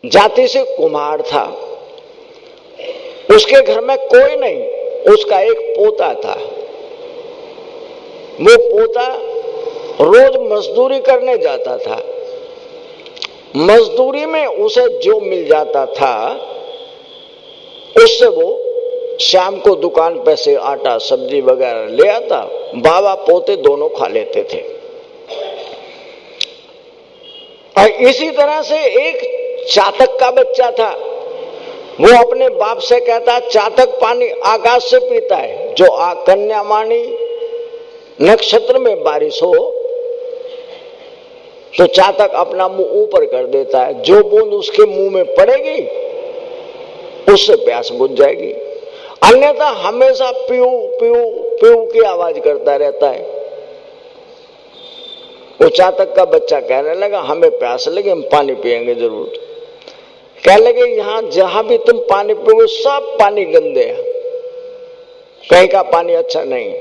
जाति से कुम्हार था। उसके घर में कोई नहीं, उसका एक पोता था। वो पोता रोज मजदूरी करने जाता था। मजदूरी में उसे जो मिल जाता था उससे वो शाम को दुकान पे से आटा सब्जी वगैरह ले आता। बाबा पोते दोनों खा लेते थे। और इसी तरह से एक चातक का बच्चा था। वो अपने बाप से कहता, चातक पानी आकाश से पीता है। जो कन्यामानी नक्षत्र में बारिश हो तो चातक अपना मुंह ऊपर कर देता है। जो बूंद उसके मुंह में पड़ेगी उससे प्यास बुझ जाएगी, अन्यथा हमेशा पीऊ पीऊ पीऊ की आवाज करता रहता है। वो चातक का बच्चा कहने लगा, हमें प्यास लगी, हम पानी पिएंगे जरूर। कह लगे, यहां जहां भी तुम पानी पियोगे सब पानी गंदे हैं, कहीं का पानी अच्छा नहीं।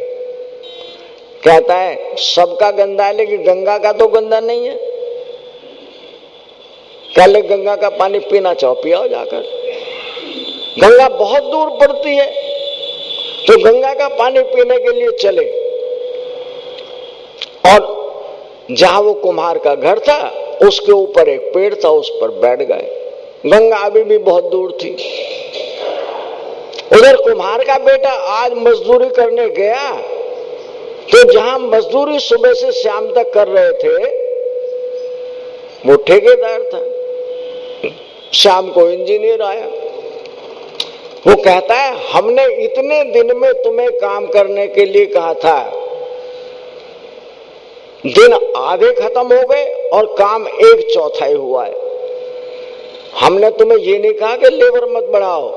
कहता है, सबका गंदा है लेकिन गंगा का तो गंदा नहीं है। कह लगे, गंगा का पानी पीना चाहो पियाओ जाकर। गंगा बहुत दूर पड़ती है, तो गंगा का पानी पीने के लिए चले। और जहां वो कुम्हार का घर था उसके ऊपर एक पेड़ था, उस पर बैठ गए। गंगा अभी भी बहुत दूर थी। उधर कुम्हार का बेटा आज मजदूरी करने गया तो जहां मजदूरी सुबह से शाम तक कर रहे थे वो ठेकेदार था। शाम को इंजीनियर आया। वो कहता है, हमने इतने दिन में तुम्हें काम करने के लिए कहा था, दिन आधे खत्म हो गए और काम 1/4 हुआ है। हमने तुम्हें ये नहीं कहा कि लेबर मत बढ़ाओ,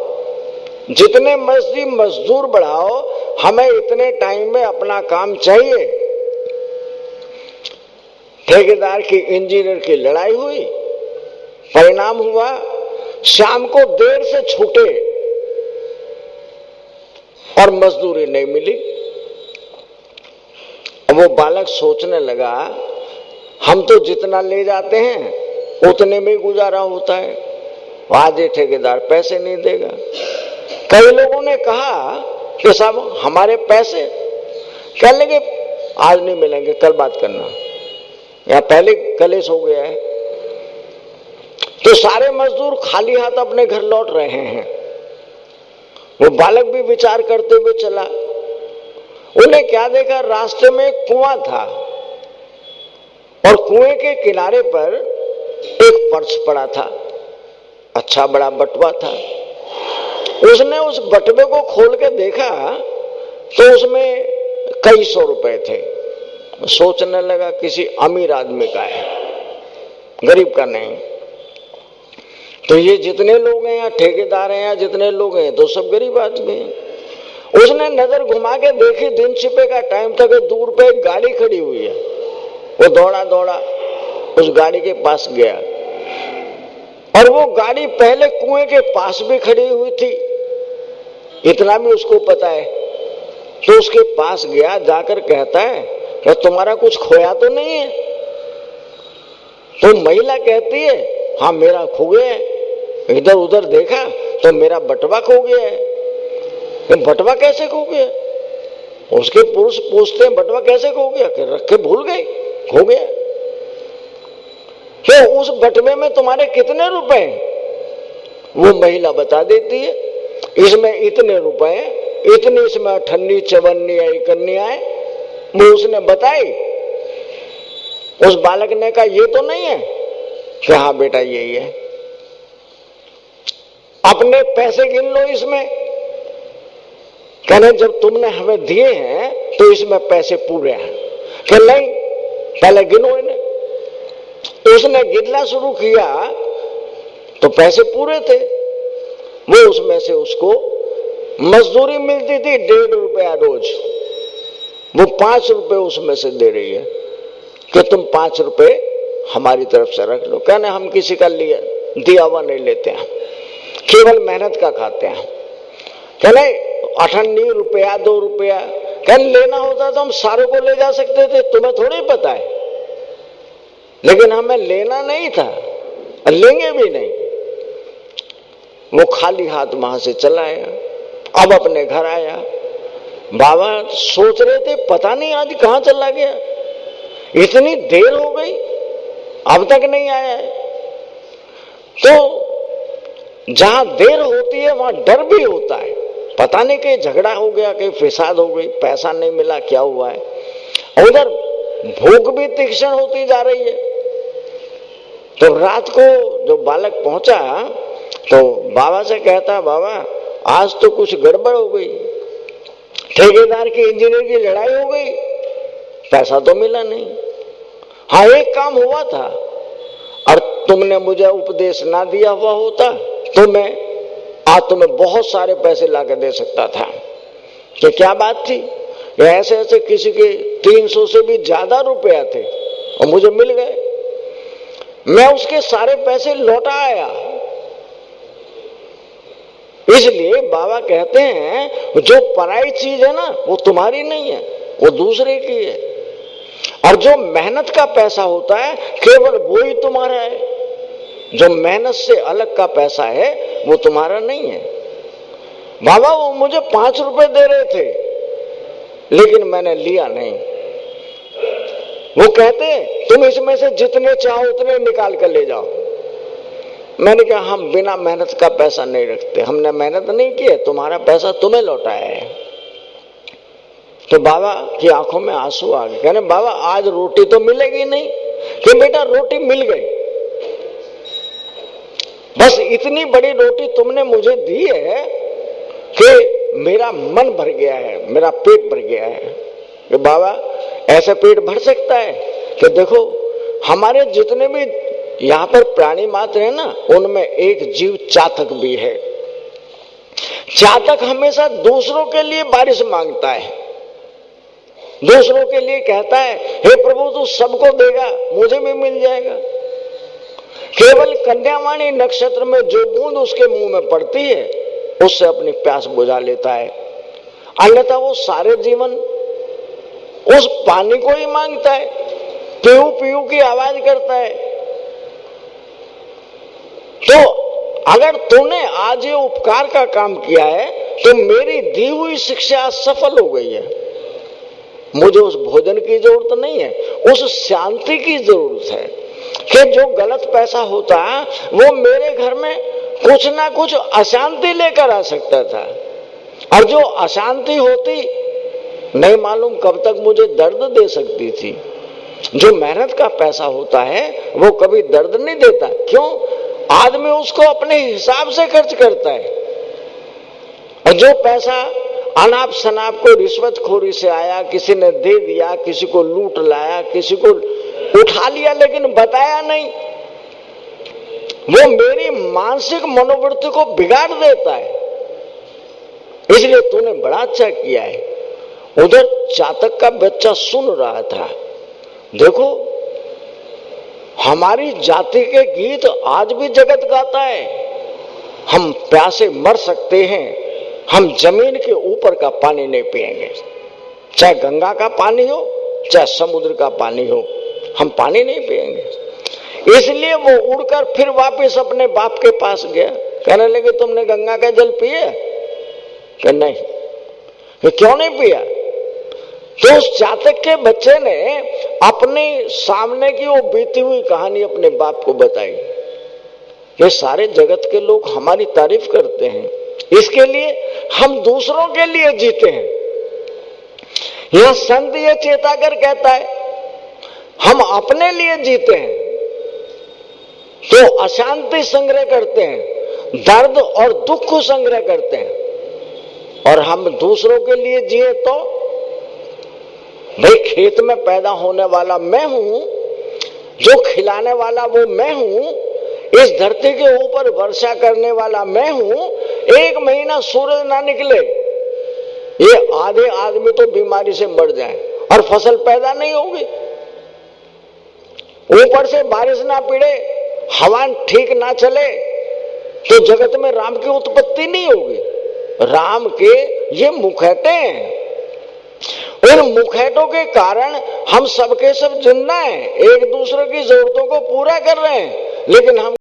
जितने मर्जी मजदूर बढ़ाओ, हमें इतने टाइम में अपना काम चाहिए। ठेकेदार की इंजीनियर की लड़ाई हुई। परिणाम हुआ, शाम को देर से छूटे और मजदूरी नहीं मिली। वो बालक सोचने लगा, हम तो जितना ले जाते हैं उतने में गुजारा होता है, आज ये ठेकेदार पैसे नहीं देगा। कई लोगों ने कहा कि साहब हमारे पैसे, कह लेंगे आज नहीं मिलेंगे, कल बात करना, या पहले कलेश हो गया है। तो सारे मजदूर खाली हाथ अपने घर लौट रहे हैं। वो बालक भी विचार करते हुए चला। उन्हें क्या देखा, रास्ते में एक कुआं था और कुएं के किनारे पर एक पर्स पड़ा था, अच्छा बड़ा बटुआ था। उसने उस बटुए को खोल के देखा तो उसमें कई 100 रुपए थे। सोचने लगा, किसी अमीर आदमी का है, गरीब का नहीं। तो ये जितने लोग हैं, या ठेकेदार हैं, या जितने लोग हैं, तो सब गरीब आदमी हैं। उसने नजर घुमा के देखी, दिन छिपे का टाइम था कि दूर पे एक गाड़ी खड़ी हुई है। वो दौड़ा दौड़ा उस गाड़ी के पास गया और वो गाड़ी पहले कुएं के पास भी खड़ी हुई थी, इतना भी उसको पता है। तो उसके पास गया, जाकर कहता है कि तुम्हारा कुछ खोया तो नहीं है? तो महिला कहती है, हाँ मेरा खो गया है। इधर उधर देखा तो मेरा बटुआ खो गया है। बटुआ कैसे खो गया? उसके पुरुष पूछते हैं, बटुआ कैसे खो गया? कि रख के भूल गए, खो गया। तो उस बटुए में तुम्हारे कितने रुपए? वो महिला बता देती है, इसमें इतने रुपए, इतनी इसमें 58 54 या 51 आए। वो उसने बताई। उस बालक ने कहा, ये तो नहीं है? कि हाँ बेटा यही है। अपने पैसे गिन लो इसमें। कहने, जब तुमने हमें दिए हैं तो इसमें पैसे पूरे हैं। कि नहीं, पहले गिनो इन्हें। उसने गिनना शुरू किया तो पैसे पूरे थे। वो उसमें से उसको मजदूरी मिलती थी 1.5 रुपया रोज, वो 5 रुपए उसमें से दे रही है कि तुम 5 रुपए हमारी तरफ से रख लो। कहने, हम किसी का दिया हुआ नहीं लेते हैं, केवल मेहनत का खाते हैं। कहने, 98 रुपया 2 रुपया, कहने लेना होता तो हम सारों को ले जा सकते थे, तुम्हें थोड़ी पता है। लेकिन हमें लेना नहीं था, लेंगे भी नहीं। वो खाली हाथ वहां से चला आया। अब अपने घर आया, बाबा सोच रहे थे पता नहीं आज कहां चला गया, इतनी देर हो गई अब तक नहीं आया है। तो जहां देर होती है वहां डर भी होता है, पता नहीं कि झगड़ा हो गया, कि फिसाद हो गई, पैसा नहीं मिला, क्या हुआ है। उधर भूख भी तीक्ष्ण होती जा रही है। तो रात को जो बालक पहुंचा तो बाबा से कहता, बाबा आज तो कुछ गड़बड़ हो गई, ठेकेदार की इंजीनियर की लड़ाई हो गई, पैसा तो मिला नहीं। हाँ एक काम हुआ था, और तुमने मुझे उपदेश ना दिया हुआ होता तो मैं आज तुम्हें बहुत सारे पैसे लाकर दे सकता था। कि क्या बात थी? ऐसे ऐसे किसी के 300 से भी ज्यादा रुपया थे और मुझे मिल गए, मैं उसके सारे पैसे लौटा आया। इसलिए बाबा कहते हैं जो पराई चीज है ना वो तुम्हारी नहीं है, वो दूसरे की है। और जो मेहनत का पैसा होता है केवल वो ही तुम्हारा है, जो मेहनत से अलग का पैसा है वो तुम्हारा नहीं है। बाबा वो मुझे 5 रुपए दे रहे थे लेकिन मैंने लिया नहीं। वो कहते तुम इसमें से जितने चाहो उतने निकाल कर ले जाओ। मैंने कहा हम बिना मेहनत का पैसा नहीं रखते, हमने मेहनत नहीं की है, तुम्हारा पैसा तुम्हें लौटाया है। तो बाबा की आंखों में आंसू आ गए, कहने बाबा आज रोटी तो मिलेगी नहीं। कि बेटा रोटी मिल गई, बस इतनी बड़ी रोटी तुमने मुझे दी है कि मेरा मन भर गया है, मेरा पेट भर गया है। कि बाबा ऐसा पेट भर सकता है कि देखो हमारे जितने भी यहाँ पर प्राणी मात्र है ना उनमें एक जीव चातक भी है। चातक हमेशा दूसरों के लिए बारिश मांगता है, दूसरों के लिए कहता है हे प्रभु तू सबको देगा मुझे भी मिल जाएगा। केवल कन्यावाणी नक्षत्र में जो बूंद उसके मुंह में पड़ती है उससे अपनी प्यास बुझा लेता है, अन्यथा वो सारे जीवन उस पानी को ही मांगता है, पीऊ पीऊ की आवाज करता है। तो अगर तूने आज ये उपकार का काम किया है तो मेरी दी हुई शिक्षा सफल हो गई है। मुझे उस भोजन की जरूरत नहीं है, उस शांति की जरूरत है कि जो गलत पैसा होता वो मेरे घर में कुछ ना कुछ अशांति लेकर आ सकता था, और जो अशांति होती नहीं मालूम कब तक मुझे दर्द दे सकती थी। जो मेहनत का पैसा होता है वो कभी दर्द नहीं देता। क्यों? आदमी उसको अपने हिसाब से खर्च करता है। और जो पैसा अनाप शनाप को रिश्वतखोरी से आया, किसी ने दे दिया, किसी को लूट लाया, किसी को उठा लिया लेकिन बताया नहीं, वो मेरी मानसिक मनोवृत्ति को बिगाड़ देता है। इसलिए तूने बड़ा अच्छा किया है। उधर चातक का बच्चा सुन रहा था, देखो हमारी जाति के गीत आज भी जगत गाता है, हम प्यासे मर सकते हैं, हम जमीन के ऊपर का पानी नहीं पिएंगे, चाहे गंगा का पानी हो चाहे समुद्र का पानी हो, हम पानी नहीं पिएंगे। इसलिए वो उड़कर फिर वापस अपने बाप के पास गया, कहने लगे तुमने गंगा का जल पिया? कि नहीं। कि क्यों नहीं पिया? तो उस चातक के बच्चे ने अपने सामने की वो बीती हुई कहानी अपने बाप को बताई। ये सारे जगत के लोग हमारी तारीफ करते हैं, इसके लिए हम दूसरों के लिए जीते हैं। यह संत ये चेता कर कहता है हम अपने लिए जीते हैं तो अशांति संग्रह करते हैं, दर्द और दुख को संग्रह करते हैं, और हम दूसरों के लिए जिए तो भाई खेत में पैदा होने वाला मैं हूं, जो खिलाने वाला वो मैं हूं, इस धरती के ऊपर वर्षा करने वाला मैं हूं। 1 महीना सूरज ना निकले ये आधे आदमी तो बीमारी से मर जाए और फसल पैदा नहीं होगी। ऊपर से बारिश ना पड़े, हवा ठीक ना चले तो जगत में राम की उत्पत्ति नहीं होगी। राम के ये मुखैटे हैं, उन मुखैटों के कारण हम सबके सब जिंदा हैं, एक दूसरे की जरूरतों को पूरा कर रहे हैं, लेकिन हम